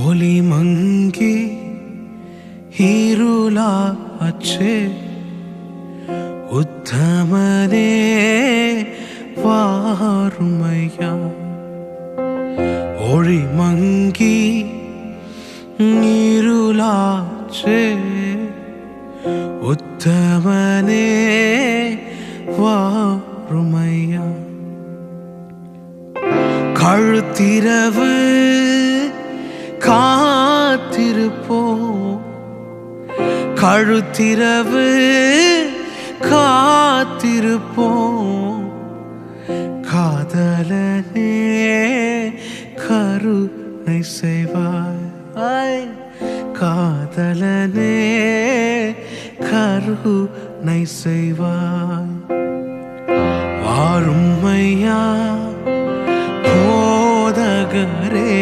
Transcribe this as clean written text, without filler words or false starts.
ஒளி மங்கி இருளாச்சே உத்தமனே வாருமையா. ஒளி மங்கி இருளாச்சே உத்தமனே வாருமையா. கழுத்திரவு காத்திருப்போம், கழுத்திரவு காத்திருப்போம். காதலனே கருணை செய்வாய், காதலனே கருணை செய்வாய். வாருமையா போதகரே